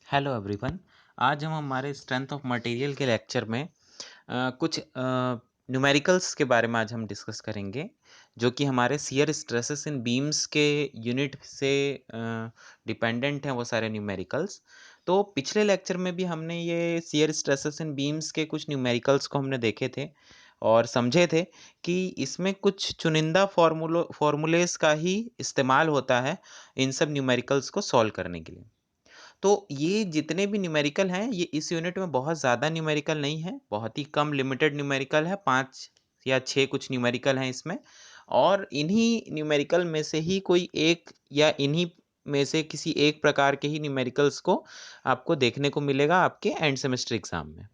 Hello everyone. आज हम हमारे स्ट्रेंथ ऑफ मटेरियल के लेक्चर में कुछ न्यूमेरिकल्स के बारे में आज हम डिस्कस करेंगे, जो कि हमारे शियर स्ट्रेसेस इन बीम्स के यूनिट से डिपेंडेंट हैं वो सारे न्यूमेरिकल्स। तो पिछले लेक्चर में भी हमने ये शियर स्ट्रेसेस इन बीम्स के कुछ न्यूमेरिकल्स को हमने देखे थे और समझे थे कि इसमें कुछ चुनिंदा फॉर्मूलेस का ही इस्तेमाल होता है इन सब न्यूमेरिकल्स को सॉल्व करने के लिए। तो ये जितने भी न्यूमेरिकल हैं, ये इस यूनिट में बहुत ज़्यादा न्यूमेरिकल नहीं है, बहुत ही कम लिमिटेड न्यूमेरिकल है, 5 या 6 कुछ न्यूमेरिकल हैं इसमें। और इन्हीं न्यूमेरिकल में से ही कोई एक या इन्हीं में से किसी एक प्रकार के ही न्यूमेरिकल्स को आपको देखने को मिलेगा आपके एंड सेमेस्टर एग्ज़ाम में।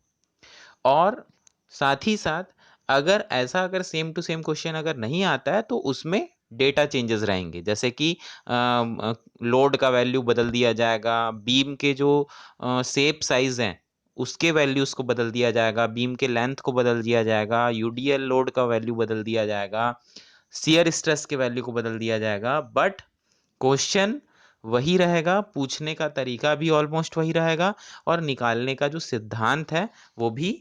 और साथ ही साथ अगर सेम टू सेम क्वेश्चन अगर नहीं आता है तो उसमें डेटा चेंजेस रहेंगे, जैसे कि लोड का वैल्यू बदल दिया जाएगा, बीम के जो शेप साइज हैं उसके वैल्यूज को बदल दिया जाएगा, बीम के लेंथ को बदल दिया जाएगा, यूडीएल लोड का वैल्यू बदल दिया जाएगा, शियर स्ट्रेस के वैल्यू को बदल दिया जाएगा। बट क्वेश्चन वही रहेगा, पूछने का तरीका भी ऑलमोस्ट वही रहेगा और निकालने का जो सिद्धांत है वो भी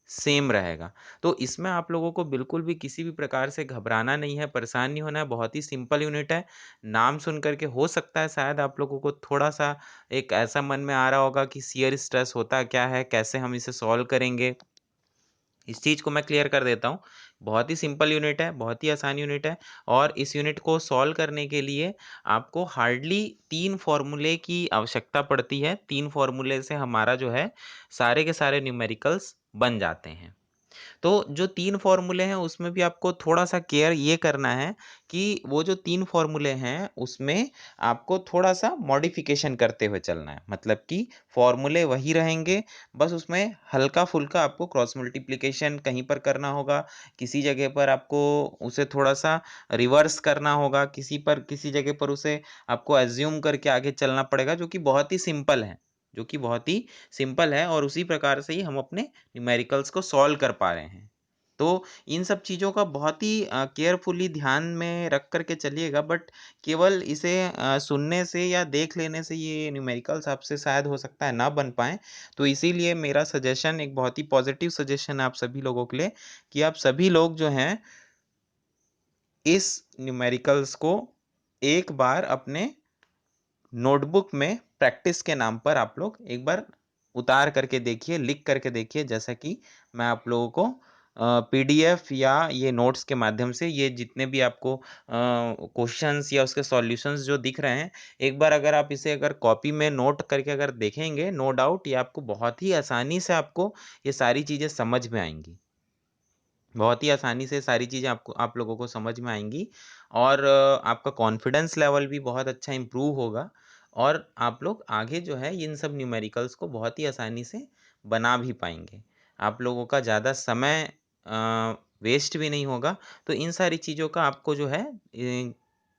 सेम रहेगा। तो इसमें आप लोगों को बिल्कुल भी किसी भी प्रकार से घबराना नहीं है, परेशान नहीं होना है, बहुत ही सिंपल यूनिट है। नाम सुन करके हो सकता है शायद आप लोगों को थोड़ा-सा एक ऐसा मन में आ रहा होगा कि शियर स्ट्रेस होता क्या है? कैसे हम इसे सॉल्व करेंगे? इस चीज़ को मैं क्लियर कर देता हूँ। बहुत ही सिंपल यूनिट है, बहुत ही आसान यूनिट है और इस यूनिट को सॉल्व करने के लिए आपको हार्डली 3 फ़ॉर्मूले की आवश्यकता पड़ती है। 3 फ़ॉर्मूले से हमारा जो है सारे के सारे न्यूमेरिकल्स बन जाते हैं। तो जो 3 फ़ॉर्मूले हैं उसमें भी आपको थोड़ा-सा केयर ये करना है कि वो जो 3 फ़ॉर्मूले हैं उसमें आपको थोड़ा-सा मॉडिफ़िकेशन करते हुए चलना है। मतलब कि फ़ॉर्मूले वही रहेंगे, बस उसमें हल्का-फुल्का आपको क्रॉस मल्टीप्लिकेशन कहीं पर करना होगा, किसी जगह पर आपको उसे थोड़ा-सा रिवर्स करना होगा, किसी जगह पर उसे आपको अज़्यूम करके आगे चलना पड़ेगा, जो कि बहुत ही सिंपल है और उसी प्रकार से ही हम अपने न्यूमेरिकल्स को सॉल्व कर पा रहे हैं। तो इन सब चीज़ों का बहुत ही केयरफुली ध्यान में रख कर के चलिएगा, बट केवल इसे सुनने से या देख लेने से ये न्यूमेरिकल्स आपसे शायद हो सकता है ना बन पाएँ। तो इसीलिए मेरा सजेशन एक बहुत ही पॉज़िटिव सजेशन है आप सभी लोगों के लिए कि आप सभी लोग जो हैं इस न्यूमेरिकल्स को एक बार अपने नोटबुक में प्रैक्टिस के नाम पर आप लोग एक बार उतार करके देखिए, लिख करके देखिए, जैसा कि मैं आप लोगों को पीडीएफ या ये नोट्स के माध्यम से ये जितने भी आपको क्वेश्चंस या उसके सॉल्यूशंस जो दिख रहे हैं, एक बार अगर आप इसे अगर कॉपी में नोट करके अगर देखेंगे, नो डाउट ये आपको बहुत ही आसानी से आपको ये सारी चीज़ें समझ में आएँगी। बहुत ही आसानी से सारी चीज़ें आपको आप लोगों को समझ में आएँगी और आपका कॉन्फिडेंस लेवल भी बहुत अच्छा इम्प्रूव होगा और आप लोग आगे जो है इन सब न्यूमेरिकल्स को बहुत ही आसानी से बना भी पाएँगे। आप लोगों का ज़्यादा समय वेस्ट भी नहीं होगा, तो इन सारी चीज़ों का आपको जो है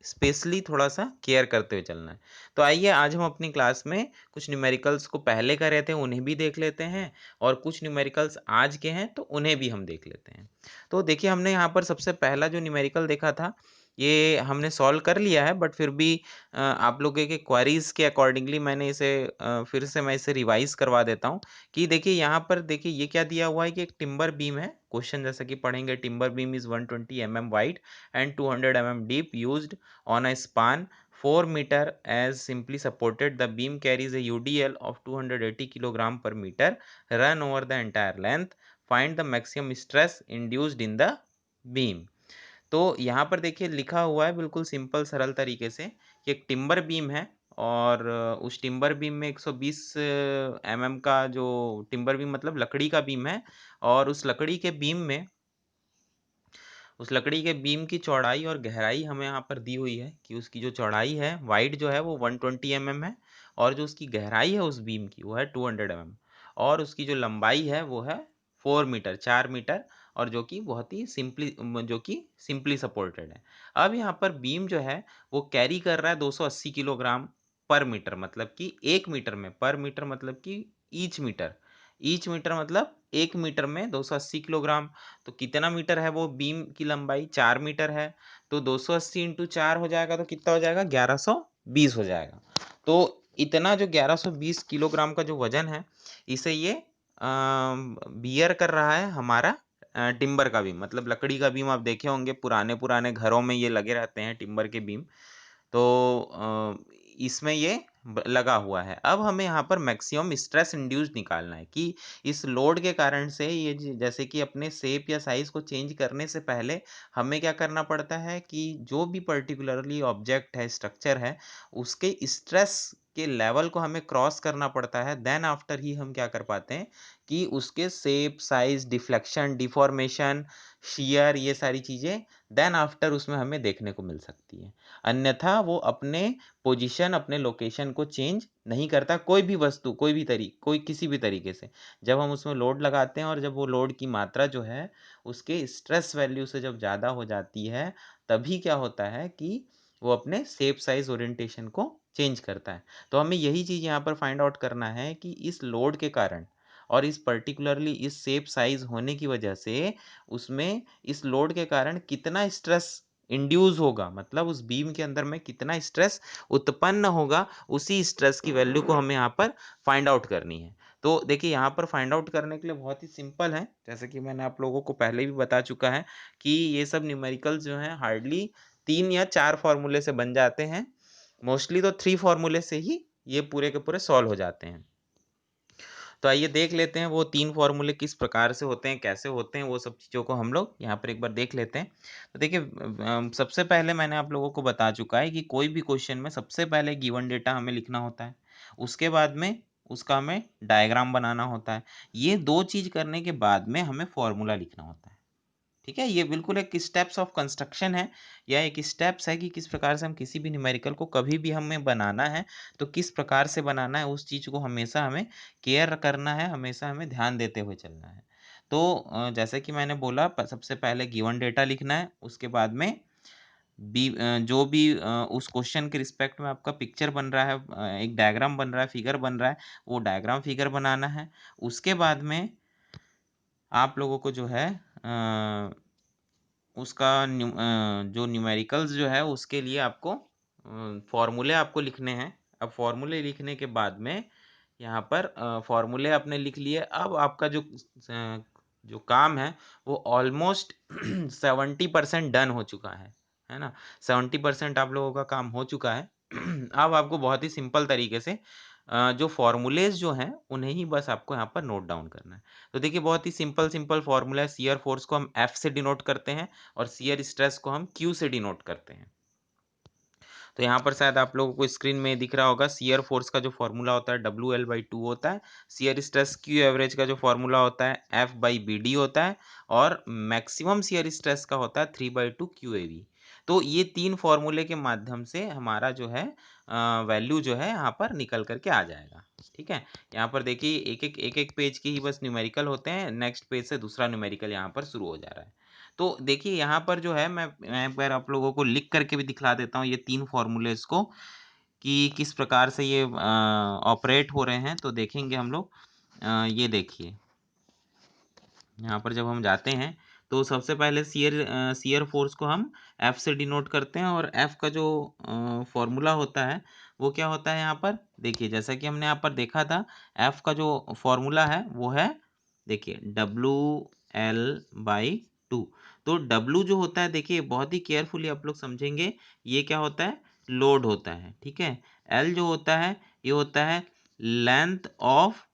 स्पेशली थोड़ा-सा केयर करते हुए चलना है। तो आइए आज हम अपनी क्लास में कुछ न्यूमेरिकल्स को पहले करे थे उन्हें भी देख लेते हैं और कुछ न्यूमेरिकल्स आज के हैं तो उन्हें भी हम देख लेते हैं। तो देखिए हमने यहाँ पर सबसे पहला जो न्यूमेरिकल देखा था, ये हमने सॉल्व कर लिया है, बट फिर भी आप लोगों के क्वेरीज़ के अकॉर्डिंगली मैंने इसे फिर से मैं इसे रिवाइज़ करवा देता हूँ कि देखिए यहाँ पर देखिए ये क्या दिया हुआ है कि एक टिम्बर बीम है। क्वेश्चन जैसा कि पढ़ेंगे, timber beam is 120 mm wide and 200 mm deep, used on a span 4 meter as simply supported. The beam carries a UDL of 280 kilogram per meter run over the entire length. Find the maximum stress induced in the beam. तो यहाँ पर देखिए लिखा हुआ है बिल्कुल simple सरल तरीके से कि एक टिम्बर बीम है और उस टिम्बर बीम में 120 एमएम का जो टिम्बर बीम मतलब लकड़ी का बीम है और उस लकड़ी के बीम की चौड़ाई और गहराई हमें यहाँ पर दी हुई है कि उसकी जो चौड़ाई है वाइड जो है वो 120 mm है और जो उसकी गहराई है उस बीम की वो है 200 mm और उसकी जो लंबाई है वो है 4 मीटर और जो कि सिंपली सपोर्टेड है। अब यहाँ पर बीम जो है वो कैरी कर रहा है 280 किलोग्राम पर मीटर, मतलब कि 1 मीटर में, पर मीटर मतलब कि ईच मीटर मतलब 1 मीटर में 280 किलोग्राम। तो कितना मीटर है वो बीम की लंबाई? 4 मीटर है। तो 280 × 4 हो जाएगा तो कितना हो जाएगा? 1120 हो जाएगा। तो इतना जो 1120 किलोग्राम का जो वजन है, इसे ये बियर कर रहा है हमारा टिम्बर का बीम, मतलब लकड़ी का बीम। आप देखे होंगे पुराने पुराने घरों में ये लगे रहते हैं टिम्बर के बीम। तो इसमें ये लगा हुआ है। अब हमें यहाँ पर मैक्सिमम स्ट्रेस इंड्यूस निकालना है कि इस लोड के कारण से ये जैसे कि अपने शेप या साइज को चेंज करने से पहले हमें क्या करना पड़ता है कि जो भी पर्टिकुलरली ऑब्जेक्ट है, स्ट्रक्चर है, उसके स्ट्रेस के लेवल को हमें क्रॉस करना पड़ता है। देन आफ्टर ही हम क्या कर पाते हैं कि उसके shape, size, deflection, deformation, shear, ये सारी चीज़ें देन आफ्टर उसमें हमें देखने को मिल सकती है। अन्यथा वो अपने पोजीशन, अपने लोकेशन को चेंज नहीं करता, कोई भी वस्तु, कोई किसी भी तरीके से। जब हम उसमें लोड लगाते हैं और जब वो लोड की मात्रा जो है उसके स्ट्रेस वैल्यू से जब ज़्यादा हो जाती है, तभी क्या होता है कि वो अपने शेप, साइज, ओरिएंटेशन को चेंज करता है। तो हमें यही चीज़ यहाँ पर फाइंड आउट करना है कि इस लोड के कारण और इस पर्टिकुलरली इस शेप, साइज होने की वजह से उसमें इस लोड के कारण कितना स्ट्रेस इंड्यूस होगा, मतलब उस बीम के अंदर में कितना स्ट्रेस उत्पन्न होगा, उसी स्ट्रेस की वैल्यू को हमें यहाँ पर फाइंड आउट करनी है। तो देखिए यहाँ पर फाइंड आउट करने के लिए बहुत ही सिंपल है, जैसे कि मैंने आप लोगों को पहले भी बता चुका है कि ये सब न्यूमेरिकल्स जो हैं हार्डली 3 या 4 फॉर्मूले से बन जाते हैं। मोस्टली तो 3 फॉर्मूले से ही ये पूरे के पूरे सॉल्व हो जाते हैं। तो आइए देख लेते हैं वो 3 फॉर्मूले किस प्रकार से होते हैं, कैसे होते हैं, वो सब चीज़ों को हम लोग यहाँ पर एक बार देख लेते हैं। तो देखिए सबसे पहले मैंने आप लोगों को बता चुका है कि कोई भी क्वेश्चन में सबसे पहले गिवन डेटा हमें लिखना होता है। उसके बाद में उसका हमें डायग्राम बनाना होता है। ये 2 चीज़ करने के बाद में हमें फॉर्मूला लिखना होता है। ठीक है? ये बिल्कुल एक स्टेप्स ऑफ कंस्ट्रक्शन है या एक स्टेप्स है कि किस प्रकार से हम किसी भी न्यूमेरिकल को कभी भी हमें बनाना है, तो किस प्रकार से बनाना है, उस चीज़ को हमेशा हमें केयर करना है, हमेशा हमें ध्यान देते हुए चलना है। तो जैसे कि मैंने बोला सबसे पहले गिवन डेटा लिखना है, उसके बाद में जो भी उस क्वेश्चन के रिस्पेक्ट में आपका पिक्चर बन रहा है, एक डायग्राम बन रहा है, फिगर बन रहा है, वो डायग्राम फिगर बनाना है। उसके बाद में आप लोगों को जो है उसका जो न्यूमेरिकल्स जो है उसके लिए आपको फॉर्मूले आपको लिखने हैं। अब फॉर्मूले लिखने के बाद में यहाँ पर फॉर्मूले आपने लिख लिए। अब आपका जो काम है वो ऑलमोस्ट 70% डन हो चुका है ना? 70% आप लोगों का काम हो चुका है। अब आपको बहुत ही सिंपल तरीके से जो फॉर्मूलेज़ जो हैं उन्हें ही बस आपको यहाँ पर नोट डाउन करना है। तो देखिए बहुत ही सिंपल सिंपल फॉर्मूला है। शियर फोर्स को हम F से डिनोट करते हैं और शियर स्ट्रेस को हम Q से डिनोट करते हैं। तो यहाँ पर शायद आप लोगों को स्क्रीन में दिख रहा होगा, शियर फोर्स का जो फॉर्मूला होता है WL/2 होता है। शियर स्ट्रेस Q एवरेज का जो फॉर्मूला होता है F/BD होता है और मैक्सिमम शियर स्ट्रेस का होता है 3/2 QAV। तो ये 3 फॉर्मूले के माध्यम से हमारा जो है वैल्यू जो है यहाँ पर निकल कर के आ जाएगा। ठीक है? यहाँ पर देखिए एक-एक पेज के ही बस न्यूमेरिकल होते हैं, नेक्स्ट पेज से दूसरा न्यूमेरिकल यहाँ पर शुरू हो जा रहा है। तो देखिए यहाँ पर जो है मैं एक बार आप लोगों को लिख करके भी दिखला देता हूँ ये 3 फ़ॉर्मूलेज़ को कि किस प्रकार से ये ऑपरेट हो रहे हैं। तो देखेंगे हम लोग ये देखिए, यहाँ पर जब हम जाते हैं तो सबसे पहले शियर फ़ोर्स को हम F से डिनोट करते हैं और F का जो फ़ॉर्मूला होता है वो क्या होता है यहाँ पर देखिए, जैसा कि हमने यहाँ पर देखा था F का जो फ़ॉर्मूला है वो है देखिए WL/2। तो W जो होता है देखिए बहुत ही केयरफुली आप लोग समझेंगे, ये क्या होता है लोड होता है। ठीक है? L जो होता है ये होता है लेंथ ऑफ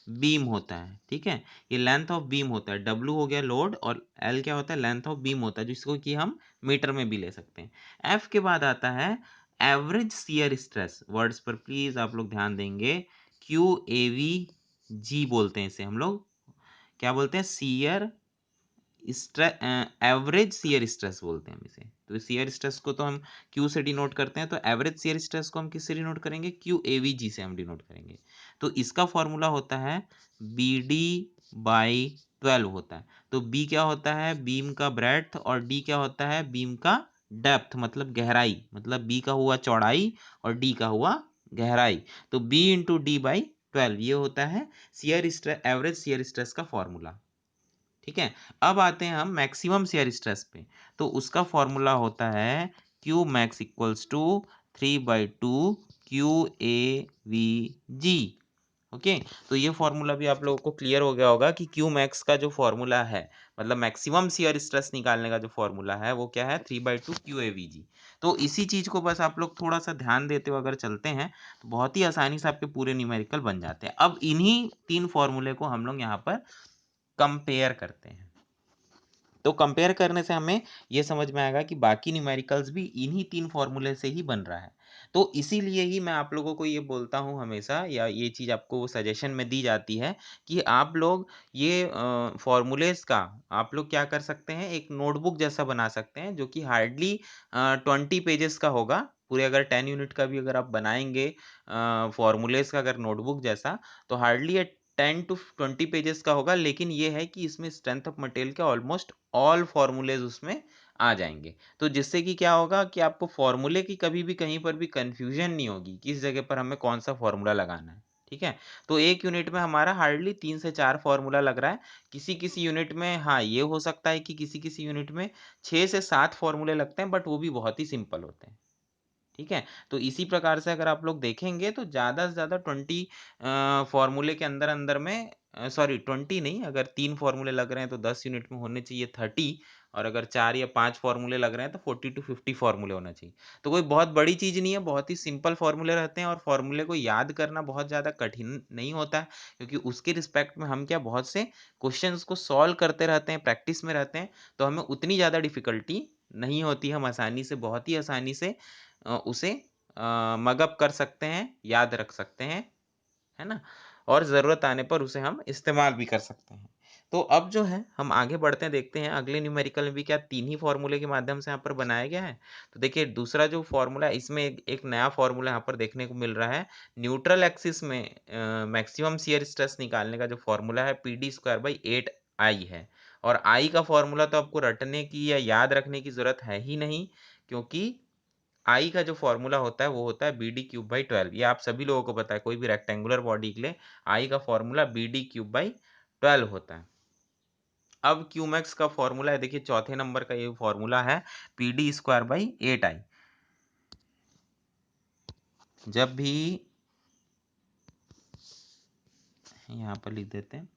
बीम होता है। ठीक है? ये लेंथ ऑफ बीम होता है। W हो गया लोड और L क्या होता है लेंथ ऑफ बीम होता है, जिसको कि हम मीटर में भी ले सकते हैं। F के बाद आता है एवरेज शियर स्ट्रेस। वर्ड्स पर प्लीज आप लोग ध्यान देंगे। QAVG बोलते हैं इसे हम लोग। क्या बोलते हैं? एवरेज शियर स्ट्रेस बोलते हैं हम इसे। तो शियर स्ट्रेस को तो हम Q से डिनोट करते हैं, तो एवरेज शियर स्ट्रेस को हम किससे डिनोट करेंगे? QAVG से हम डिनोट करेंगे। तो इसका फॉर्मूला होता है BD/12 होता है। तो B क्या होता है? बीम का ब्रेड्थ और D क्या होता है? बीम का डेप्थ मतलब गहराई, मतलब B का हुआ चौड़ाई और D का हुआ गहराई। तो B इंटू D/12 ये होता है एवरेज शियर स्ट्रेस का फॉर्मूला। ठीक है? अब आते हैं हम मैक्सिमम शियर स्ट्रेस पे। तो उसका फॉर्मूला होता है Q max equals to 3/2 Q A V G. Okay, तो ये फॉर्मूला भी आप लोगों को क्लियर हो गया होगा कि क्यू मैक्स का जो फॉर्मूला है, मतलब मैक्सिमम शियर स्ट्रेस निकालने का जो फॉर्मूला है वो क्या है, 3/2 क्यू ए वी जी। तो इसी चीज को बस आप लोग थोड़ा सा ध्यान देते हुए अगर चलते हैं तो बहुत ही आसानी से आपके पूरे न्यूमेरिकल बन जाते हैं। अब इन्हीं तीन फॉर्मूले को हम लोग यहाँ पर कंपेयर करते हैं। तो कंपेयर करने से हमें ये समझ में आएगा कि बाकी न्यूमेरिकल्स भी इन्हीं तीन फॉर्मूले से ही बन रहा है। तो इसीलिए ही मैं आप लोगों को ये बोलता हूँ हमेशा, या ये चीज़ आपको सजेशन में दी जाती है कि आप लोग ये फॉर्मूलेस का आप लोग क्या कर सकते हैं, एक नोटबुक जैसा बना सकते हैं जो कि हार्डली 20 पेजेस का होगा। पूरे अगर 10 यूनिट का भी अगर आप बनाएंगे फॉर्मूलेस का अगर नोटबुक जैसा, तो हार्डली 10 to 20 पेजेस का होगा। लेकिन ये है कि इसमें स्ट्रेंथ ऑफ मटेरियल के ऑलमोस्ट ऑल फॉर्मूलेज उसमें आ जाएंगे। तो जिससे कि क्या होगा कि आपको फॉर्मूले की कभी भी कहीं पर भी कंफ्यूजन नहीं होगी, किस जगह पर हमें कौन सा फॉर्मूला लगाना है। ठीक है, तो एक यूनिट में हमारा हार्डली 3 से 4 फॉर्मूला लग रहा है। किसी किसी यूनिट में हाँ ये हो सकता है कि किसी किसी यूनिट में 6 से 7 फॉर्मूले लगते हैं, बट वो भी बहुत ही सिंपल होते हैं। ठीक है, तो इसी प्रकार से अगर आप लोग देखेंगे तो ज़्यादा से ज़्यादा 20 फॉर्मूले के अंदर अंदर में, सॉरी 20 नहीं, अगर 3 फॉर्मूले लग रहे हैं तो 10 यूनिट में होने चाहिए 30, और अगर 4 या 5 फॉर्मूले लग रहे हैं तो 40 to 50 फॉर्मूले होना चाहिए। तो कोई बहुत बड़ी चीज़ नहीं है, बहुत ही सिंपल फॉर्मूले रहते हैं, और फॉर्मूले को याद करना बहुत ज़्यादा कठिन नहीं होता है, क्योंकि उसके रिस्पेक्ट में हम क्या बहुत से क्वेश्चंस को सॉल्व करते रहते हैं, प्रैक्टिस में रहते हैं, तो हमें उतनी ज़्यादा डिफिकल्टी नहीं होती। हम आसानी से, बहुत ही आसानी से उसे मगअप कर सकते हैं, याद रख सकते हैं, है ना? और ज़रूरत आने पर उसे हम इस्तेमाल भी कर सकते हैं। तो अब जो है हम आगे बढ़ते हैं, देखते हैं अगले न्यूमेरिकल में भी क्या 3 ही फॉर्मूले के माध्यम से यहाँ पर बनाया गया है। तो देखिए दूसरा जो फॉर्मूला है, इसमें एक नया फॉर्मूला यहाँ पर देखने को मिल रहा है। न्यूट्रल एक्सिस में मैक्सिमम शियर स्ट्रेस निकालने का जो फॉर्मूला है PD² / 8I है। और I का फॉर्मूला तो आपको रटने की या याद रखने की ज़रूरत है ही नहीं, क्योंकि आई का जो फॉर्मूला होता है वो होता है BD³ / 12। ये आप सभी लोगों को पता है, कोई भी रेक्टेंगुलर बॉडी के लिए आई का फॉर्मूला BD³ / 12 होता है। अब क्यूमैक्स का फॉर्मूला है, देखिए चौथे नंबर का ये फॉर्मूला है PD² / 8I। जब भी यहाँ पर लिख देते हैं,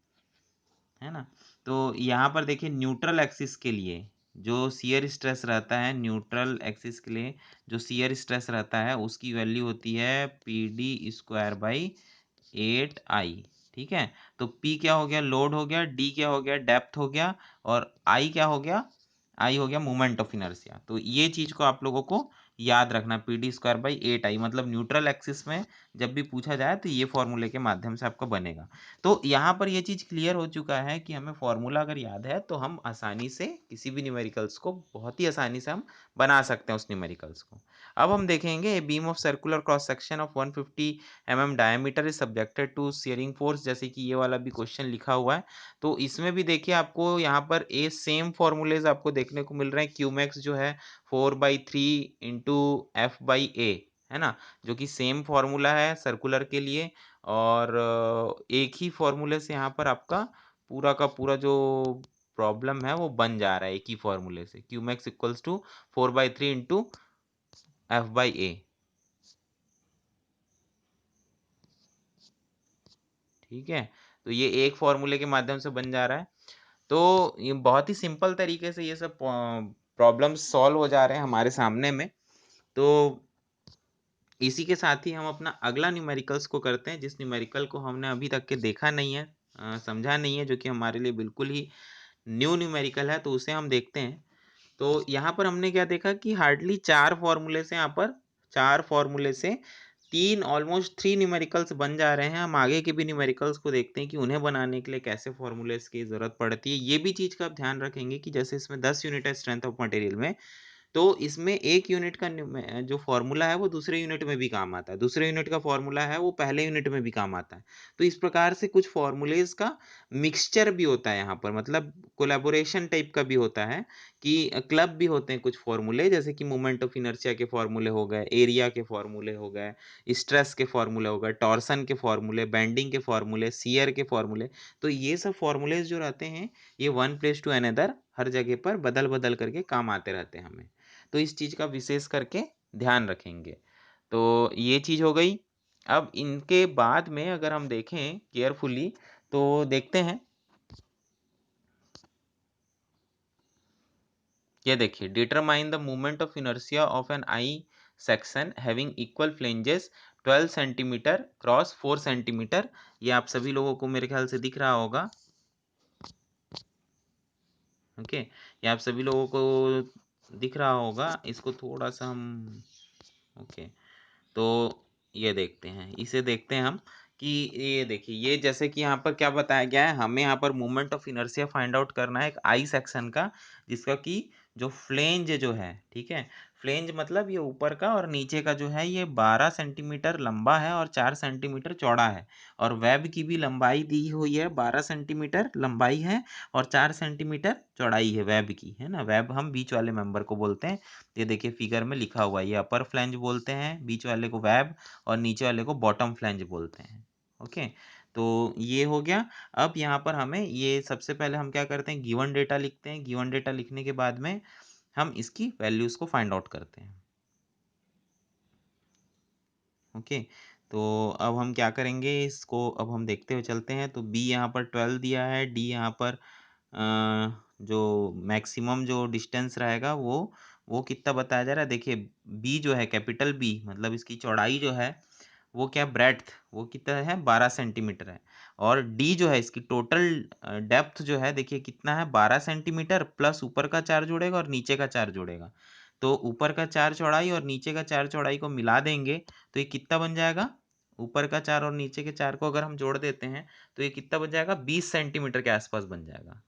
है ना, तो यहाँ पर देखिए न्यूट्रल एक्सिस के लिए जो शियर स्ट्रेस रहता है, न्यूट्रल एक्सिस के लिए जो शियर स्ट्रेस रहता है उसकी वैल्यू होती है PD² / 8I। ठीक है, तो P क्या हो गया, लोड हो गया, D क्या हो गया, डेप्थ हो गया, और I क्या हो गया, I हो गया मोमेंट ऑफ इनर्शिया। तो ये चीज को आप लोगों को याद रखना, PD² / 8I, मतलब न्यूट्रल एक्सिस में जब भी पूछा जाए तो ये फॉर्मूले के माध्यम से आपका बनेगा। तो यहाँ पर ये चीज़ क्लियर हो चुका है कि हमें फॉर्मूला अगर याद है तो हम आसानी से किसी भी न्यूमेरिकल्स को बहुत ही आसानी से हम बना सकते हैं उस न्यूमेरिकल्स को। अब हम देखेंगे a beam of circular cross section of 150 mm diameter is subjected to shearing force, जैसे कि ये वाला भी क्वेश्चन लिखा हुआ है। तो इसमें भी देखिए आपको यहाँ पर ए सेम फॉर्मूलेज आपको देखने को मिल रहे हैं। क्यूमैक्स जो है 4/3 इंटू F/A, है ना, जो कि सेम फॉर्मूला है सर्कुलर के लिए। और एक ही फॉर्मूले से यहाँ पर आपका पूरा का पूरा जो प्रॉब्लम है वो बन जा रहा है, एक ही फॉर्मूले से। Q max equals to 4/3 into F/A। ठीक है, तो ये एक फॉर्मूले के माध्यम से बन जा रहा है। तो ये बहुत ही सिंपल तरीके से ये सब प्रॉब्लम्स सॉल्व हो जा रहे हैं हमारे सामने में। तो इसी के साथ ही हम अपना अगला न्यूमेरिकल्स को करते हैं, जिस न्यूमेरिकल को हमने अभी तक के देखा नहीं है, समझा नहीं है, जो कि हमारे लिए बिल्कुल ही न्यू न्यूमेरिकल है, तो उसे हम देखते हैं। तो यहाँ पर हमने क्या देखा कि हार्डली 4 फॉर्मूले से, यहाँ पर 4 फॉर्मूले से 3 न्यूमेरिकल्स बन जा रहे हैं। हम आगे के भी न्यूमेरिकल्स को देखते हैं कि उन्हें बनाने के लिए कैसे फॉर्मूलेस की ज़रूरत पड़ती है। ये भी चीज़ का आप ध्यान रखेंगे कि जैसे इसमें 10 यूनिट है स्ट्रेंथ ऑफ मटेरियल में, तो इसमें एक यूनिट का जो फॉर्मूला है वो दूसरे यूनिट में भी काम आता है, दूसरे यूनिट का फॉर्मूला है वो पहले यूनिट में भी काम आता है। तो इस प्रकार से कुछ फॉर्मूलेज का मिक्सचर भी होता है यहाँ पर, मतलब कोलैबोरेशन टाइप का भी होता है, कि क्लब भी होते हैं कुछ फॉर्मूले, जैसे कि मोमेंट ऑफ इनर्शिया के फॉर्मूले हो गए, एरिया के फॉर्मूले हो गए, स्ट्रेस के फॉर्मूले हो गए, टॉर्सन के फॉर्मूले, बेंडिंग के फॉर्मूले, शियर के फॉर्मूले। तो ये सब फॉर्मूलेज जो रहते हैं ये वन प्लेस टू अनदर हर जगह पर बदल बदल करके काम आते रहते हैं हमें। तो इस चीज़ का विशेष करके ध्यान रखेंगे। तो ये चीज़ हो गई। अब इनके बाद में अगर हम देखें केयरफुली तो देखते हैं, ये देखिए determine the movement of inertia of an I section having equal flanges 12 centimetre cross 4 centimetre. ये आप सभी लोगों को मेरे ख्याल से दिख रहा होगा। ओके, ये आप सभी लोगों को दिख रहा होगा। इसको थोड़ा सा हम ओके, तो ये देखते हैं, इसे देखते हैं हम कि ये देखिए, ये जैसे कि यहाँ पर क्या बताया गया है, हमें यहाँ पर moment of inertia find out करना है एक आई सेक्शन का, जिसका कि जो फ्लेंज जो है, ठीक है, फ्लेंज मतलब ये ऊपर का और नीचे का जो है ये 12 सेंटीमीटर लंबा है और 4 सेंटीमीटर चौड़ा है, और वेब की भी लंबाई दी हुई है, 12 सेंटीमीटर लंबाई है और 4 सेंटीमीटर चौड़ाई है वेब की, है ना। वेब हम बीच वाले मेंबर को बोलते हैं। ये देखिए फिगर में लिखा हुआ है, ये अपर फ्लैंज बोलते हैं, बीच वाले को वेब और नीचे वाले को बॉटम फ्लैंज बोलते हैं। ओके, तो ये हो गया। अब यहाँ पर हमें ये सबसे पहले हम क्या करते हैं, गिवन डेटा लिखते हैं। गिवन डेटा लिखने के बाद में हम इसकी वैल्यूज को फाइंड आउट करते हैं। ओके, तो अब हम क्या करेंगे, इसको अब हम देखते हुए चलते हैं। तो बी यहाँ पर 12 दिया है, डी यहाँ पर जो मैक्सिमम जो डिस्टेंस रहेगा वो कितना बताया जा रहा है। देखिए बी जो है, कैपिटल बी मतलब इसकी चौड़ाई जो है वो क्या, ब्रेड्थ वो कितना है, 12 सेंटीमीटर है। और डी जो है इसकी टोटल डेप्थ जो है, देखिए कितना है, 12 सेंटीमीटर प्लस ऊपर का 4 जोड़ेगा और नीचे का 4 जोड़ेगा। तो ऊपर का 4 चौड़ाई और नीचे का 4 चौड़ाई को मिला देंगे तो ये कितना बन जाएगा, ऊपर का 4 और नीचे के 4 को अगर हम जोड़ देते हैं तो ये कितना बन जाएगा, 20 सेंटीमीटर के आसपास बन जाएगा।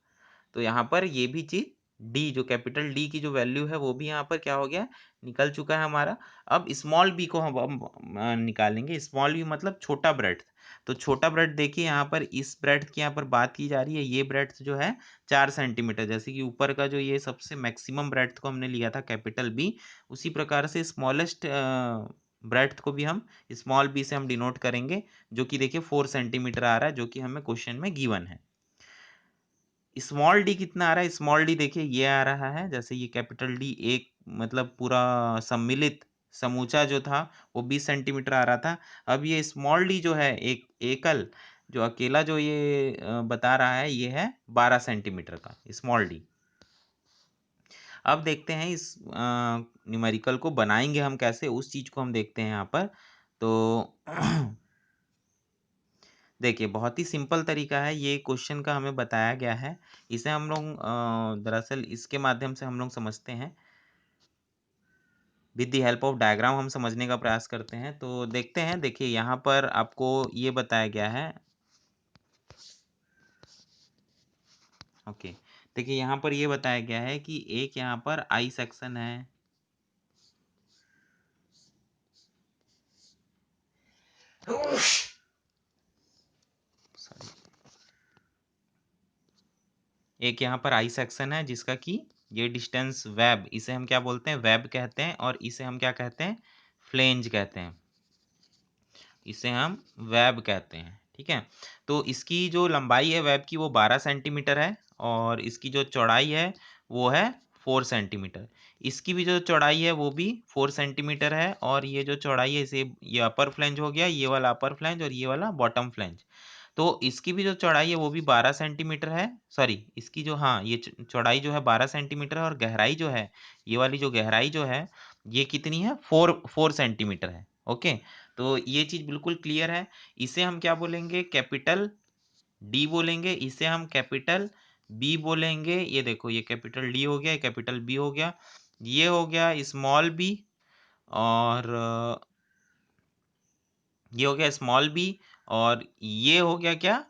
तो यहाँ पर ये भी चीज़ डी जो कैपिटल डी की जो वैल्यू है वो भी यहाँ पर क्या हो गया, निकल चुका है हमारा। अब स्मॉल बी को हम निकालेंगे। स्मॉल बी मतलब छोटा ब्रेड्थ। तो छोटा ब्रेड्थ देखिए यहाँ पर इस ब्रेड्थ की यहाँ पर बात की जा रही है, ये ब्रेड्थ जो है 4 सेंटीमीटर, जैसे कि ऊपर का जो ये सबसे मैक्सिमम ब्रेड्थ को हमने लिया था कैपिटल बी, उसी प्रकार से स्मॉलेस्ट ब्रेड्थ को भी हम स्मॉल बी से हम डिनोट करेंगे, जो कि देखिए 4 सेंटीमीटर आ रहा है, जो कि हमें क्वेश्चन में गिवन है। स्मॉल डी कितना आ रहा है, स्मॉल डी देखिए ये आ रहा है, जैसे ये कैपिटल डी एक मतलब पूरा सम्मिलित समूचा जो था वो 20 सेंटीमीटर आ रहा था। अब ये स्मॉल डी जो है, एक एकल जो अकेला जो ये बता रहा है, ये है 12 सेंटीमीटर का स्मॉल डी। अब देखते हैं इस न्यूमेरिकल को बनाएंगे हम कैसे, उस चीज को हम देखते हैं यहाँ पर। तो देखिए बहुत ही सिंपल तरीका है, ये क्वेश्चन का हमें बताया गया है। इसे हम लोग दरअसल इसके माध्यम से हम लोग समझते हैं, with the help of diagram हम समझने का प्रयास करते हैं। तो देखते हैं, देखिए यहाँ पर आपको ये बताया गया है। ओके, देखिए यहाँ पर ये बताया गया है कि एक यहाँ पर आई सेक्शन है, सॉरी, एक यहाँ पर आई सेक्शन है जिसका कि ये डिस्टेंस वेब, इसे हम क्या बोलते हैं, वेब कहते हैं, और इसे हम क्या कहते हैं, फ्लेंज कहते हैं, इसे हम वेब कहते हैं। ठीक है, तो इसकी जो लंबाई है वेब की वो 12 सेंटीमीटर है और इसकी जो चौड़ाई है वो है 4 सेंटीमीटर। इसकी भी जो चौड़ाई है वो भी 4 सेंटीमीटर है, और ये जो चौड़ाई है इसे, ये अपर फ्लैंज हो गया, ये वाला अपर फ्लैंज और ये वाला बॉटम फ्लैंज। तो इसकी भी जो चौड़ाई है वो भी 12 सेंटीमीटर है, सॉरी इसकी जो, हाँ ये चौड़ाई जो है 12 सेंटीमीटर है, और गहराई जो है, ये वाली जो गहराई जो है ये कितनी है, 4 सेंटीमीटर है। ओके, तो ये चीज बिल्कुल क्लियर है। इसे हम क्या बोलेंगे, कैपिटल डी बोलेंगे, इसे हम कैपिटल बी बोलेंगे। ये देखो ये कैपिटल डी हो गया, ये कैपिटल बी हो गया, ये हो गया स्मॉल बी, और ये हो गया स्मॉल बी, और ये हो गया क्या,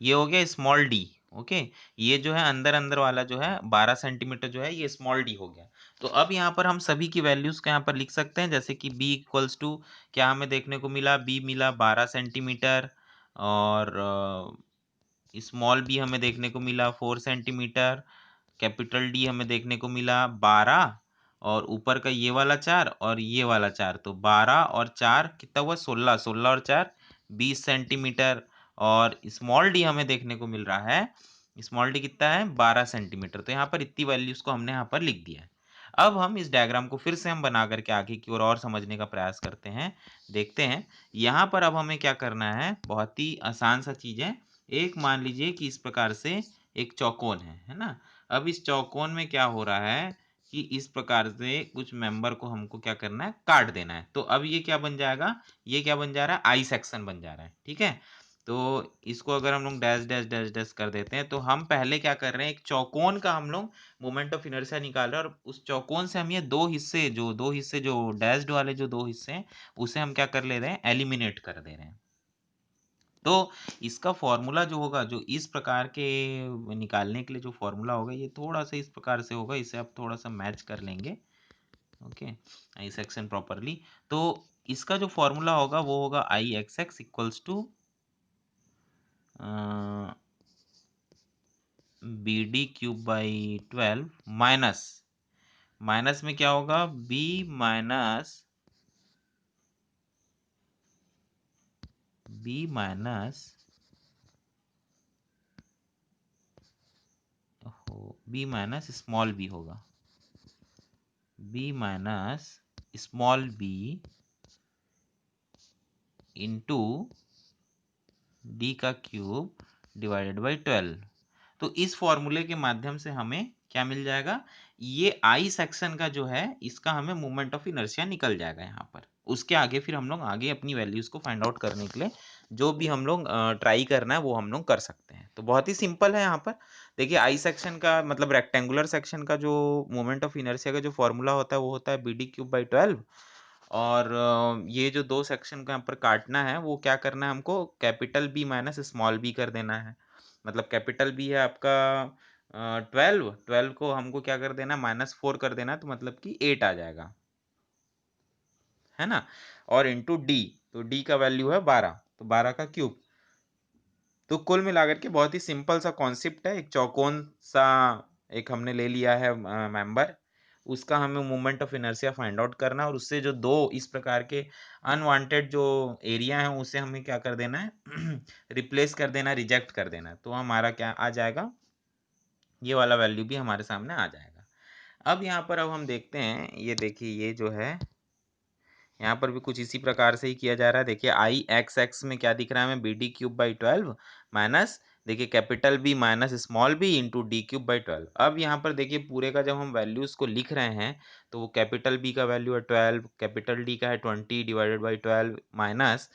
ये हो गया स्मॉल डी। ओके, ये जो है अंदर अंदर वाला जो है 12 सेंटीमीटर जो है ये स्मॉल डी हो गया। तो अब यहाँ पर हम सभी की वैल्यूज को यहाँ पर लिख सकते हैं, जैसे कि b इक्वल्स टू क्या हमें देखने को मिला, b मिला 12 सेंटीमीटर, और स्मॉल b हमें देखने को मिला 4 सेंटीमीटर, कैपिटल डी हमें देखने को मिला 12, और ऊपर का ये वाला 4 और ये वाला 4, तो 12 और 4 कितना हुआ, 16, 16 और 4 20 सेंटीमीटर। और स्मॉल डी हमें देखने को मिल रहा है स्मॉल डी कितना है 12 सेंटीमीटर। तो यहाँ पर इतनी वैल्यूज को हमने यहाँ पर लिख दिया है। अब हम इस डायग्राम को फिर से हम बना करके आगे की ओर और समझने का प्रयास करते हैं। देखते हैं यहाँ पर अब हमें क्या करना है, बहुत ही आसान सा चीज है। एक मान लीजिए कि इस प्रकार से एक चौकोन है ना। अब इस चौकोन में क्या हो रहा है कि इस प्रकार से कुछ मेंबर को हमको क्या करना है, काट देना है। तो अब ये क्या बन जाएगा, ये क्या बन जा रहा है, आई सेक्शन बन जा रहा है। ठीक है, तो इसको अगर हम लोग डैश डैश डैश डैश कर देते हैं, तो हम पहले क्या कर रहे हैं, एक चौकोन का हम लोग मोमेंट ऑफ इनर्शिया निकाल रहे हैं, और उस चौकोन से हम ये दो हिस्से जो डैश्ड वाले जो दो हिस्से हैं, उसे हम क्या कर ले रहे हैं, एलिमिनेट कर दे रहे हैं। तो इसका फॉर्मूला जो होगा, जो इस प्रकार के निकालने के लिए जो फॉर्मूला होगा, ये थोड़ा सा इस प्रकार से होगा। इसे आप थोड़ा सा मैच कर लेंगे। Okay, I section properly. तो इसका जो फॉर्मूला होगा वो होगा I X X equals to B D cube by 12 minus, minus में क्या होगा, B minus B minus small B होगा, B minus small B into D का क्यूब डिवाइडेड बाई 12। तो इस फॉर्मूले के माध्यम से हमें क्या मिल जाएगा, ये आई सेक्शन का जो है, इसका हमें मोमेंट ऑफ इनर्शिया निकल जाएगा यहाँ पर। उसके आगे फिर हम लोग आगे अपनी वैल्यूज को फाइंड आउट करने के लिए जो भी हम लोग ट्राई करना है वो हम लोग कर सकते हैं। तो बहुत ही सिंपल है। यहाँ पर देखिए, आई सेक्शन का मतलब रेक्टेंगुलर सेक्शन का जो मोमेंट ऑफ इनर्शिया का जो फॉर्मूला होता है वो होता है बी डी क्यूब बाई 12। और ये जो दो सेक्शन को यहाँ पर काटना है, वो क्या करना है, हमको capital B minus small B कर देना है। मतलब कैपिटल बी है आपका 12, 12 को हमको क्या कर देना, -4 कर देना, तो मतलब कि 8 आ जाएगा, है ना। और इंटू डी, तो डी का वैल्यू है 12, तो 12 का क्यूब। तो कुल मिलाकर के बहुत ही सिंपल सा कॉन्सेप्ट है। एक चौकोन सा एक हमने ले लिया है मेंबर, उसका हमें moment of inertia find out करना है, और उससे जो दो इस प्रकार के अनवांटेड जो एरिया हैं उसे हमें क्या कर देना है रिप्लेस कर देना, रिजेक्ट कर देना है। तो हमारा क्या आ जाएगा, ये वाला वैल्यू भी हमारे सामने आ जाएगा। अब यहाँ पर अब हम देखते हैं, ये देखिए ये जो है यहाँ पर भी कुछ इसी प्रकार से ही किया जा रहा है। देखिए आई एक्स एक्स में क्या दिख रहा है हमें, B D cube by 12 minus, देखिए capital B minus small B into D cube by 12। अब यहाँ पर देखिए पूरे का जब हम वैल्यूज को लिख रहे हैं, तो वो कैपिटल बी का वैल्यू है 12, कैपिटल डी का है 20 divided by 12 minus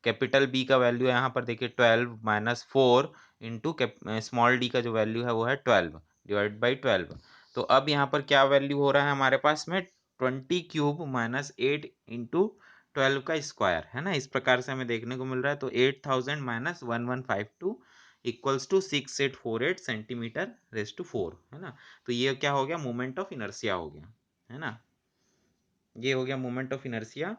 capital B का वैल्यू है यहाँ पर देखिए 12 माइनस 4 इंटू स्मॉल डी का जो वैल्यू है वो है 12 डिवाइड बाई 12। तो अब यहाँ पर क्या वैल्यू हो रहा है हमारे पास में, 20 क्यूब माइनस 8 इंटू 12 का स्क्वायर, है ना। इस प्रकार से हमें देखने को मिल रहा है। तो 8000 minus 1152 equals to 6848 centimetre raise to 4, है ना। तो ये क्या हो गया, मोमेंट ऑफ इनर्शिया हो गया, है ना। ये हो गया मोमेंट ऑफ इनर्शिया।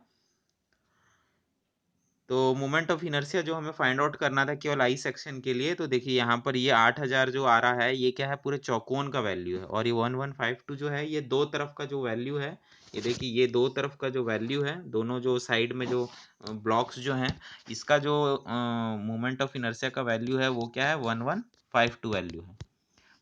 तो मोमेंट ऑफ इनर्शिया जो हमें फाइंड आउट करना था केवल आई सेक्शन के लिए, तो देखिए यहाँ पर ये 8000 जो आ रहा है, ये क्या है, पूरे चौकोन का वैल्यू है। और ये 1152 जो है, ये दो तरफ का जो वैल्यू है। ये देखिए ये दो तरफ का जो वैल्यू है, दोनों जो साइड में जो ब्लॉक्स जो हैं, इसका जो मोमेंट ऑफ इनर्शिया का वैल्यू है वो क्या है, 1152 वैल्यू है।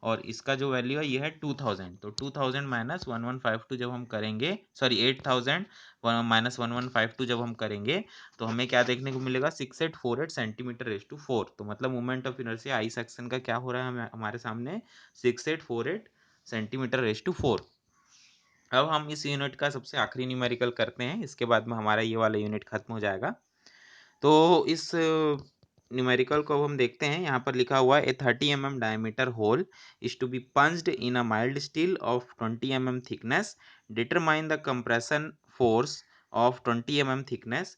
और इसका जो वैल्यू है ये है 2000। तो 2000 माइनस 1152 जब हम करेंगे, सॉरी 8000 माइनस 1152 जब हम करेंगे, तो हमें क्या देखने को मिलेगा, 6848 सेंटीमीटर रेज टू 4। तो मतलब moment of inertia I section का क्या हो रहा है हमें हमारे सामने, 6848 सेंटीमीटर रेज टू 4। अब हम इस यूनिट का सबसे आखिरी न्यूमेरिकल करते हैं, इसके बाद में हमारा ये वाला यूनिट खत्म हो जाएगा। तो इस न्यूमेरिकल को अब हम देखते हैं। यहाँ पर लिखा हुआ है, a 30 mm diameter hole is to be punched in a mild steel of 20 mm thickness, determine the compression force of 20 mm thickness,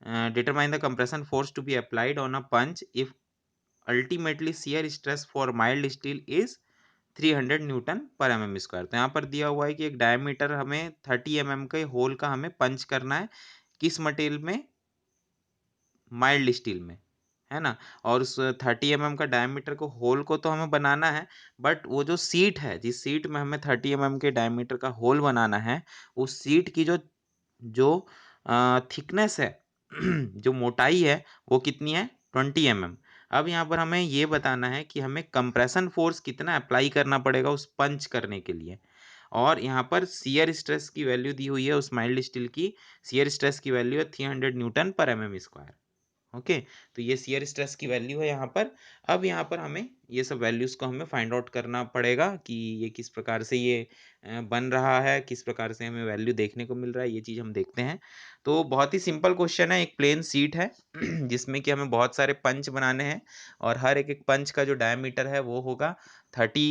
determine the compression force to be applied on a punch if ultimately shear stress for mild steel is 300 Newton पर mm square. तो यहाँ पर दिया हुआ है कि एक diameter हमें 30 mm के होल का हमें पंच करना है, किस मटेरियल में, माइल्ड स्टील में, है ना। और उस 30 mm का डायमीटर को होल को तो हमें बनाना है, बट वो जो सीट है, जिस सीट में हमें 30 mm के डायमीटर का होल बनाना है, उस सीट की जो जो थिकनेस है जो मोटाई है वो कितनी है, 20 mm। अब यहाँ पर हमें ये बताना है कि हमें कंप्रेशन फोर्स कितना अप्लाई करना पड़ेगा उस पंच करने के लिए। और यहाँ पर शियर स्ट्रेस की वैल्यू दी हुई है उस माइल्ड स्टील की, शियर स्ट्रेस की वैल्यू है 300 न्यूटन पर एमएम स्क्वायर। ओके, तो ये शियर स्ट्रेस की वैल्यू है यहाँ पर। अब यहाँ पर हमें ये सब वैल्यूज को हमें फाइंड आउट करना पड़ेगा कि ये किस प्रकार से ये बन रहा है, किस प्रकार से हमें वैल्यू देखने को मिल रहा है, ये चीज़ हम देखते हैं। तो बहुत ही सिंपल क्वेश्चन है, एक प्लेन शीट है जिसमें कि हमें बहुत सारे पंच बनाने हैं और हर एक एक पंच का जो डायमीटर है वो होगा 30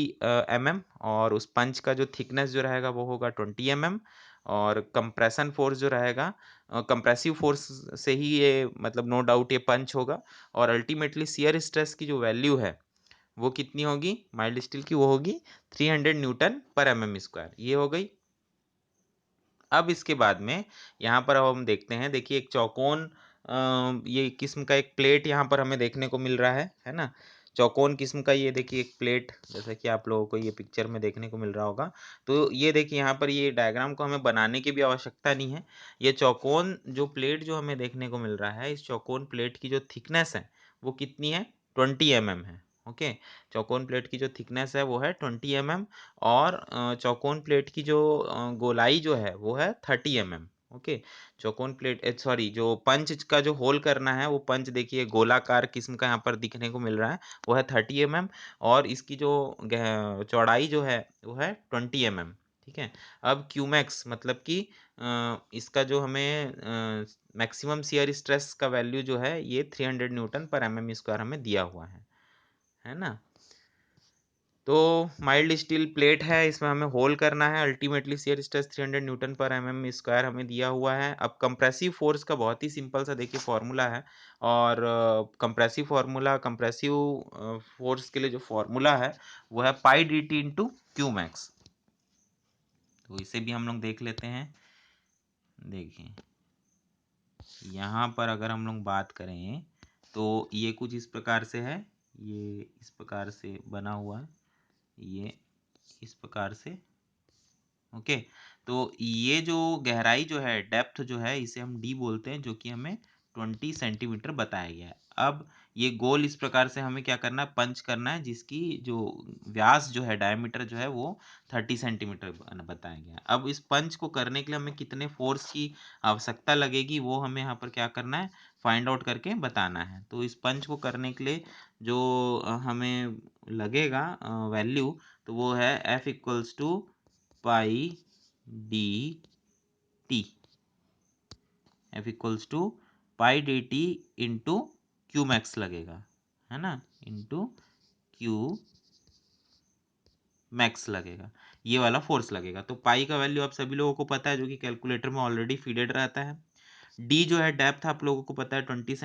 mm और उस पंच का जो थिकनेस जो रहेगा वो होगा 20 mm और कंप्रेशन फोर्स जो रहेगा, कंप्रेसिव फोर्स से ही ये मतलब नो डाउट ये पंच होगा और अल्टीमेटली शियर स्ट्रेस की जो वैल्यू है वो कितनी होगी माइल्ड स्टील की, वो होगी 300 न्यूटन पर एमएम स्क्वायर। ये हो गई। अब इसके बाद में यहाँ पर अब हम देखते हैं, देखिए एक चौकोन ये किस्म का एक प्लेट यहाँ पर हमें देखने को मिल रहा है ना। चौकोन किस्म का ये देखिए एक प्लेट, जैसा कि आप लोगों को ये पिक्चर में देखने को मिल रहा होगा। तो ये देखिए यहाँ पर ये डायग्राम को हमें बनाने की भी आवश्यकता नहीं है। ये चौकोन जो प्लेट जो हमें देखने को मिल रहा है, इस चौकोन प्लेट की जो थिकनेस है वो कितनी है, 20 mm है। ओके, चौकोन प्लेट की जो थिकनेस है वो है 20 mm और चौकोन प्लेट की जो गोलाई जो है वो है 30 mm। ओके, चौकोन प्लेट सॉरी जो पंच का जो होल करना है वो पंच देखिए गोलाकार किस्म का यहाँ पर दिखने को मिल रहा है, वो है 30 mm और इसकी जो चौड़ाई जो है वो है 20 mm। ठीक है, अब क्यूमैक्स मतलब कि इसका जो हमें मैक्सिमम शियर स्ट्रेस का वैल्यू जो है ये 300 न्यूटन पर एमएम स्क्वायर हमें दिया हुआ है ना। तो माइल्ड स्टील प्लेट है, इसमें हमें होल करना है, अल्टीमेटली शियर स्ट्रेस 300 न्यूटन पर एमएम स्क्वायर हमें दिया हुआ है। अब कंप्रेसिव फोर्स का बहुत ही सिंपल सा देखिए फॉर्मूला है और कंप्रेसिव फार्मूला, कंप्रेसिव फोर्स के लिए जो फॉर्मूला है वो है pi D T into Q max. तो इसे भी हम लोग देख लेते हैं। देखिए यहाँ पर अगर हम लोग बात करें तो ये कुछ इस प्रकार से है, ये इस प्रकार से बना हुआ है, ये इस प्रकार से। ओके, तो ये जो गहराई जो है, डेप्थ जो है, इसे हम डी बोलते हैं, जो कि हमें 20 सेंटीमीटर बताया गया है। अब ये गोल इस प्रकार से हमें क्या करना है, पंच करना है, जिसकी जो व्यास जो है, डायमीटर जो है वो 30 सेंटीमीटर बताया गया है। अब इस पंच को करने के लिए हमें कितने फोर्स की आवश्यकता लगेगी वो हमें यहाँ पर क्या करना है, फाइंड आउट करके बताना है। तो इस पंच को करने के लिए जो हमें लगेगा वैल्यू, तो वो है F equals to pi D T, F equals to pi D T into Q max लगेगा, है ना, इंटू क्यू मैक्स लगेगा, ये वाला फोर्स लगेगा। तो पाई का वैल्यू आप सभी लोगों को पता है, जो कि कैलकुलेटर में ऑलरेडी फीडेड रहता है। डी जो है डेप्थ आप लोगों को पता है 20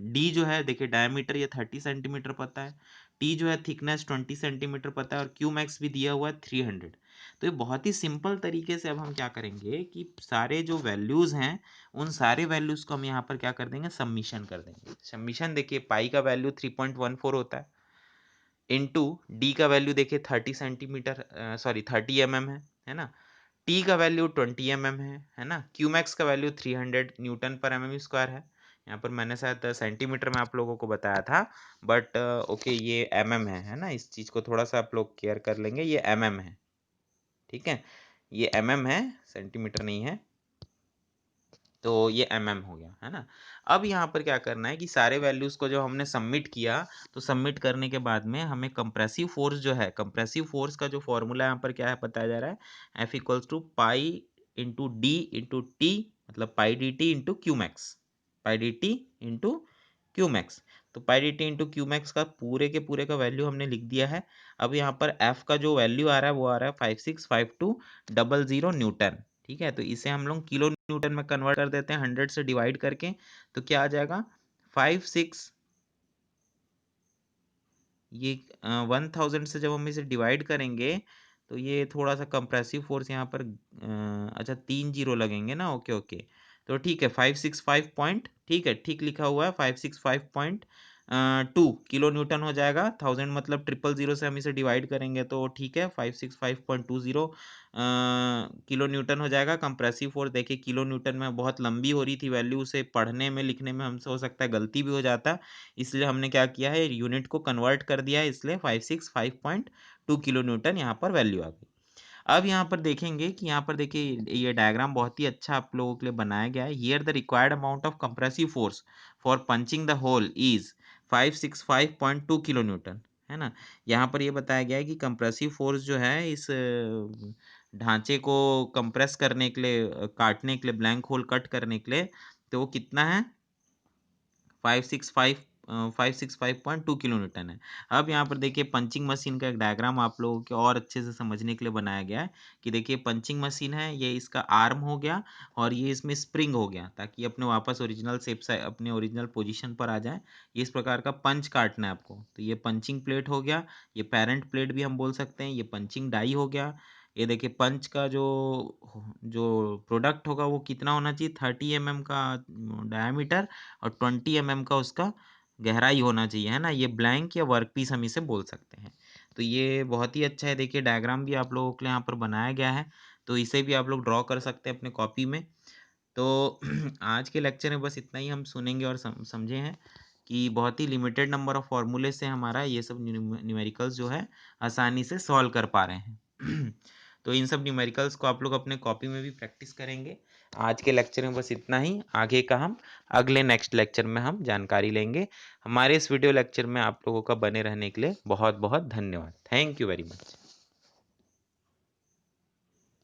डी जो है देखिए डायमीटर ये 30 सेंटीमीटर पता है, टी जो है थिकनेस 20 सेंटीमीटर पता है और क्यू मैक्स भी दिया हुआ है 300। तो ये बहुत ही सिंपल तरीके से अब हम क्या करेंगे कि सारे जो वैल्यूज हैं उन सारे वैल्यूज को हम यहाँ पर क्या कर देंगे, सबमिशन कर देंगे। सबमिशन देखिए पाई का वैल्यू 3.14 होता है, इनटू डी का वैल्यू देखिए 30 सेंटीमीटर सॉरी 30 mm है ना, टी का वैल्यू 20 mm है ना, क्यू मैक्स का वैल्यू 300 न्यूटन पर एमएम स्क्वायर है। यहाँ पर मैंने शायद सेंटीमीटर में आप लोगों को बताया था, बट ओके ये एमएम है ना, इस चीज़ को थोड़ा सा आप लोग केयर कर लेंगे, ये एमएम है। ठीक है, ये एमएम है, सेंटीमीटर नहीं है, तो ये एमएम हो गया, है ना। अब यहाँ पर क्या करना है कि सारे वैल्यूज को जो हमने सबमिट किया, तो सबमिट करने के बाद में हमें कंप्रेसिव फोर्स जो है, कंप्रेसिव फोर्स का जो फॉर्मूला यहाँ पर क्या है बताया जा रहा है, F equals to pi into D into T, मतलब pi D T into Q max, pi D T into Q max. तो pi D T into Q max का पूरे के पूरे का वैल्यू हमने लिख दिया है। अब यहाँ पर एफ का जो वैल्यू आ रहा है वो आ रहा है 565200 न्यूटन। ठीक है, तो इसे हम लोग किलो न्यूटन में कन्वर्ट कर देते हैं 100 से डिवाइड करके, तो क्या आ जाएगा 56, ये 1000 से जब हम इसे डिवाइड करेंगे तो ये थोड़ा सा कंप्रेसिव फोर्स यहाँ पर अच्छा 3 जीरो लगेंगे ना, ओके ओके, तो ठीक है 565 पॉइंट, ठीक है, ठीक लिखा हुआ है 565 2 किलो न्यूटन हो जाएगा। 1000 मतलब 000 से हम इसे डिवाइड करेंगे तो ठीक है 565.20 किलो न्यूटन हो जाएगा। कंप्रेसिव फोर्स देखिए किलो न्यूटन में बहुत लंबी हो रही थी वैल्यू, उसे पढ़ने में लिखने में हमसे हो सकता है गलती भी हो जाता, इसलिए हमने क्या किया है यूनिट को कन्वर्ट कर दिया है, इसलिए 565.2 किलो न्यूटन यहाँ पर वैल्यू आ गई। अब यहाँ पर देखेंगे कि यहाँ पर देखिए ये डायग्राम बहुत ही अच्छा आप लोगों के लिए बनाया गया है। Here the required amount of compressive force for punching the hole is 565.2 kilo newton, है ना। यहाँ पर ये बताया गया है कि कंप्रेसिव फोर्स जो है इस ढांचे को कंप्रेस करने के लिए, काटने के लिए, ब्लैंक होल कट करने के लिए, तो वो कितना है 565 565.2 किलो न्यूटन है। अब यहाँ पर देखिए पंचिंग मशीन का एक डायग्राम आप लोगों के और अच्छे से समझने के लिए बनाया गया है कि देखिए पंचिंग मशीन है, ये इसका आर्म हो गया और ये इसमें स्प्रिंग हो गया ताकि अपने वापस ओरिजिनल शेप से अपने ओरिजिनल पोजीशन पर आ जाए। ये इस प्रकार का पंच काटना है आपको, तो ये पंचिंग प्लेट हो गया, ये पेरेंट प्लेट भी हम बोल सकते हैं, ये पंचिंग डाई हो गया। ये देखिए पंच का जो जो प्रोडक्ट होगा वो कितना होना चाहिए 30 का डायमीटर और 20 का उसका गहराई होना चाहिए, है ना। ये ब्लैंक या वर्कपीस हम इसे बोल सकते हैं। तो ये बहुत ही अच्छा है, देखिए डायग्राम भी आप लोगों के लिए यहाँ पर बनाया गया है, तो इसे भी आप लोग ड्रॉ कर सकते हैं अपने कॉपी में। तो आज के लेक्चर में बस इतना ही हम सुनेंगे और समझे हैं कि बहुत ही लिमिटेड नंबर ऑफ फॉर्मूले से हमारा ये सब न्यूमेरिकल्स जो है आसानी से सॉल्व कर पा रहे हैं। तो इन सब न्यूमेरिकल्स को आप लोग अपने कॉपी में भी प्रैक्टिस करेंगे। आज के लेक्चर में बस इतना ही, आगे का हम अगले नेक्स्ट लेक्चर में हम जानकारी लेंगे। हमारे इस वीडियो लेक्चर में आप लोगों का बने रहने के लिए बहुत बहुत धन्यवाद। Thank you very much.